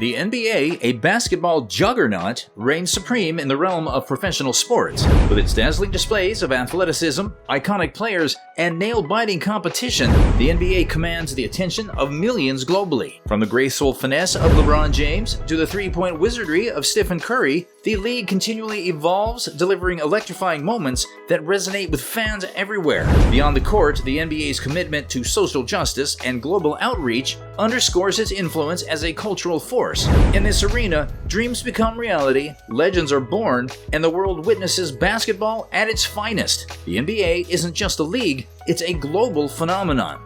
The NBA, a basketball juggernaut, reigns supreme in the realm of professional sports. With its dazzling displays of athleticism, iconic players, and nail-biting competition, the NBA commands the attention of millions globally. From the graceful finesse of LeBron James to the three-point wizardry of Stephen Curry, the league continually evolves, delivering electrifying moments that resonate with fans everywhere. Beyond the court, the NBA's commitment to social justice and global outreach underscores its influence as a cultural force. In this arena, dreams become reality, legends are born, and the world witnesses basketball at its finest. The NBA isn't just a league, it's a global phenomenon.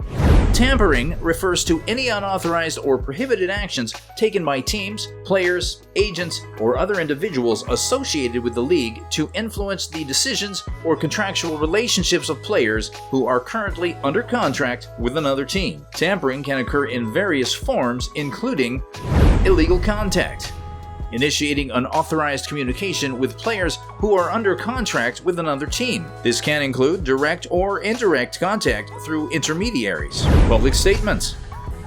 Tampering refers to any unauthorized or prohibited actions taken by teams, players, agents, or other individuals associated with the league to influence the decisions or contractual relationships of players who are currently under contract with another team. Tampering can occur in various forms, including illegal contact, initiating unauthorized communication with players who are under contract with another team. This can include direct or indirect contact through intermediaries. Public statements.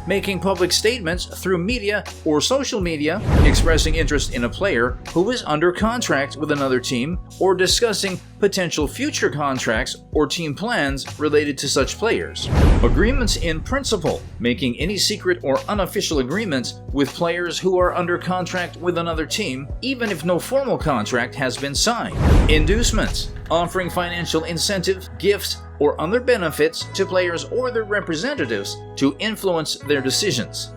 Making public statements through media or social media, expressing interest in a player who is under contract with another team, or discussing potential future contracts or team plans related to such players. Agreements in principle, making any secret or unofficial agreements with players who are under contract with another team, even if no formal contract has been signed. Inducements, offering financial incentive, gifts, or other benefits to players or their representatives to influence their decisions.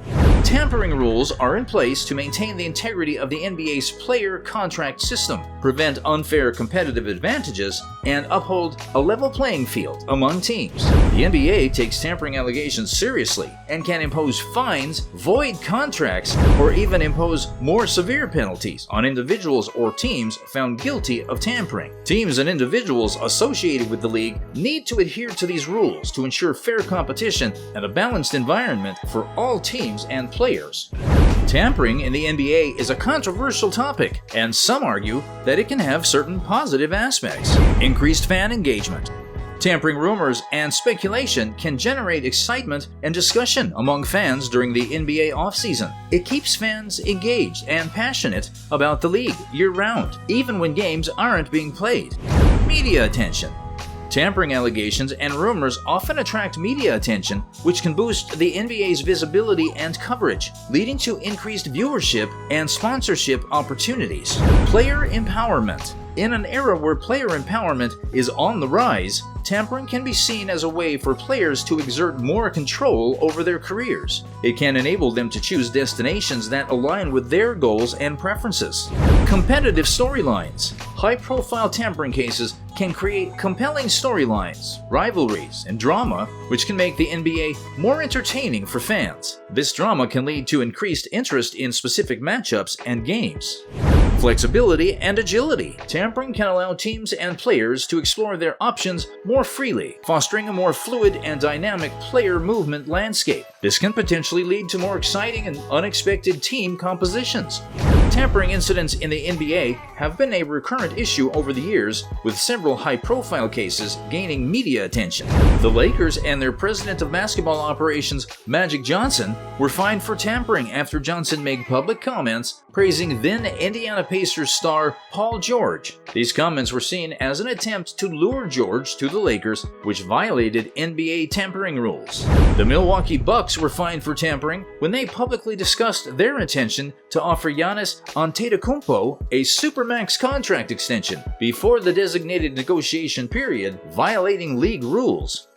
Tampering rules are in place to maintain the integrity of the NBA's player contract system, prevent unfair competitive advantages, and uphold a level playing field among teams. The NBA takes tampering allegations seriously and can impose fines, void contracts, or even impose more severe penalties on individuals or teams found guilty of tampering. Teams and individuals associated with the league need to adhere to these rules to ensure fair competition and a balanced environment for all teams and players. Tampering in the NBA is a controversial topic, and some argue that it can have certain positive aspects. Increased fan engagement. Tampering rumors and speculation can generate excitement and discussion among fans during the NBA offseason. It keeps fans engaged and passionate about the league year-round, even when games aren't being played. Media attention. Tampering allegations and rumors often attract media attention, which can boost the NBA's visibility and coverage, leading to increased viewership and sponsorship opportunities. Player empowerment. In an era where player empowerment is on the rise, tampering can be seen as a way for players to exert more control over their careers. It can enable them to choose destinations that align with their goals and preferences. Competitive storylines. High-profile tampering cases can create compelling storylines, rivalries, and drama, which can make the NBA more entertaining for fans. This drama can lead to increased interest in specific matchups and games. Flexibility and agility. Tampering can allow teams and players to explore their options more freely, fostering a more fluid and dynamic player movement landscape. This can potentially lead to more exciting and unexpected team compositions. Tampering incidents in the NBA have been a recurrent issue over the years, with several high-profile cases gaining media attention. The Lakers and their president of basketball operations, Magic Johnson, were fined for tampering after Johnson made public comments praising then Indiana Pacers star Paul George. These comments were seen as an attempt to lure George to the Lakers, which violated NBA tampering rules. The Milwaukee Bucks were fined for tampering when they publicly discussed their intention to offer Giannis Antetokounmpo a supermax contract extension before the designated negotiation period, violating league rules.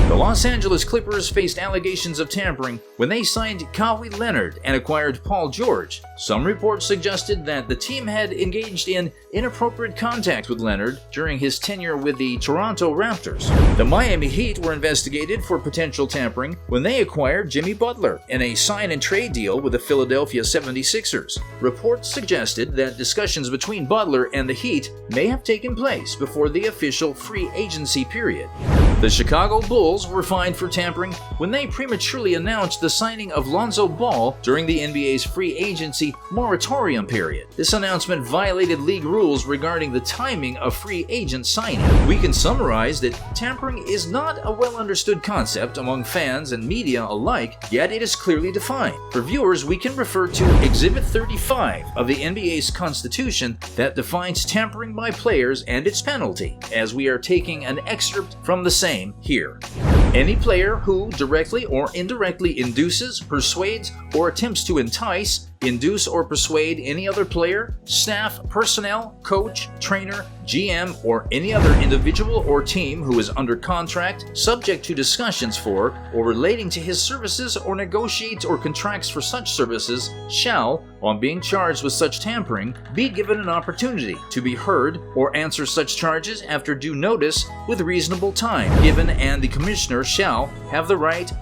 The Los Angeles Clippers faced allegations of tampering when they signed Kawhi Leonard and acquired Paul George. Some reports suggested that the team had engaged in inappropriate contact with Leonard during his tenure with the Toronto Raptors. The Miami Heat were investigated for potential tampering when they acquired Jimmy Butler in a sign-and-trade deal with the Philadelphia 76ers. Reports suggested that discussions between Butler and the Heat may have taken place before the official free agency period. The Chicago Bulls were fined for tampering when they prematurely announced the signing of Lonzo Ball during the NBA's free agency moratorium period. This announcement violated league rules regarding the timing of free agent signing. We can summarize that tampering is not a well-understood concept among fans and media alike, yet it is clearly defined. For viewers, we can refer to Exhibit 35 of the NBA's Constitution that defines tampering by players and its penalty, as we are taking an excerpt from the same here. Any player who directly or indirectly induces, persuades, or attempts to entice, induce, or persuade any other player, staff, personnel, coach, trainer, GM, or any other individual or team who is under contract, subject to discussions for, or relating to his services, or negotiates or contracts for such services, shall, on being charged with such tampering, be given an opportunity to be heard or answer such charges after due notice with reasonable time given, and the Commissioner shall have the right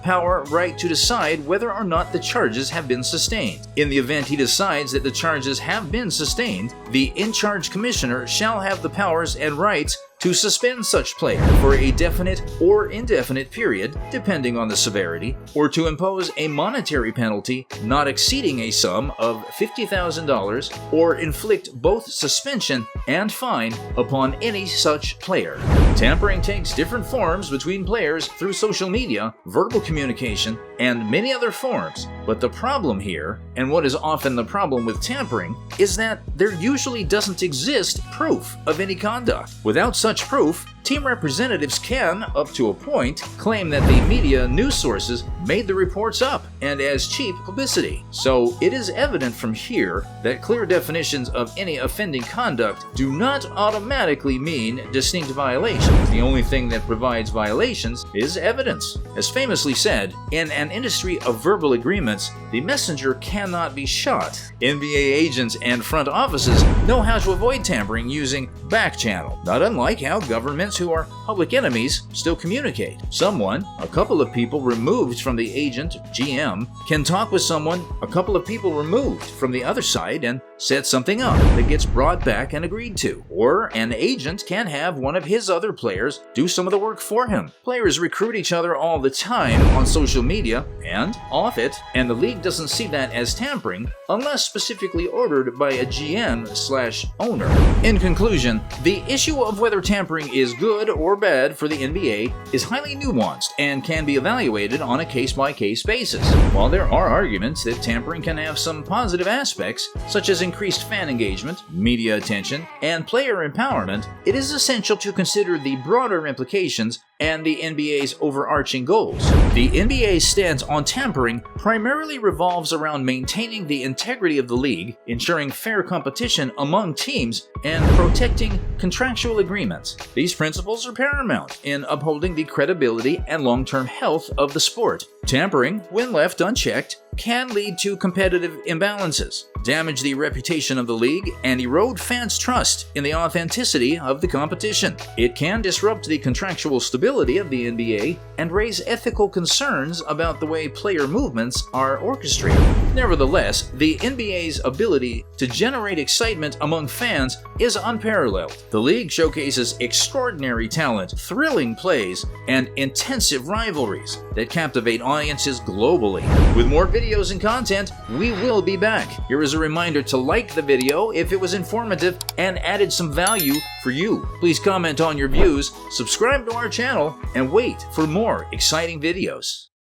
to decide whether or not the charges have been sustained. In the event he decides that the charges have been sustained, the in-charge Commissioner shall have the powers and rights to suspend such player for a definite or indefinite period, depending on the severity, or to impose a monetary penalty not exceeding a sum of $50,000, or inflict both suspension and fine upon any such player. Tampering takes different forms between players through social media, verbal communication, and many other forms, but the problem here, and what is often the problem with tampering, is that there usually doesn't exist proof of any conduct. Without such proof, team representatives can, up to a point, claim that the media news sources made the reports up and as cheap publicity. So it is evident from here that clear definitions of any offending conduct do not automatically mean distinct violations. The only thing that provides violations is evidence. As famously said, in an industry of verbal agreements, the messenger cannot be shot. NBA agents and front offices know how to avoid tampering using back channel, not unlike how governments who are public enemies still communicate. Someone, a couple of people removed from the agent, GM, can talk with someone, a couple of people removed from the other side, and set something up that gets brought back and agreed to. Or an agent can have one of his other players do some of the work for him. Players recruit each other all the time on social media and off it, and the league doesn't see that as tampering unless specifically ordered by a GM/owner. In conclusion, the issue of whether tampering is good or bad for the NBA is highly nuanced and can be evaluated on a case-by-case basis. While there are arguments that tampering can have some positive aspects, such as increased fan engagement, media attention, and player empowerment, it is essential to consider the broader implications and the NBA's overarching goals. The NBA's stance on tampering primarily revolves around maintaining the integrity of the league, ensuring fair competition among teams, and protecting contractual agreements. These principles are paramount in upholding the credibility and long-term health of the sport. Tampering, when left unchecked, can lead to competitive imbalances, damage the reputation of the league, and erode fans' trust in the authenticity of the competition. It can disrupt the contractual stability of the NBA and raise ethical concerns about the way player movements are orchestrated. Nevertheless, the NBA's ability to generate excitement among fans is unparalleled. The league showcases extraordinary talent, thrilling plays, and intensive rivalries that captivate audiences globally. With more videos and content, we will be back. Here is a reminder to like the video if it was informative and added some value for you. Please comment on your views, subscribe to our channel, and wait for more exciting videos.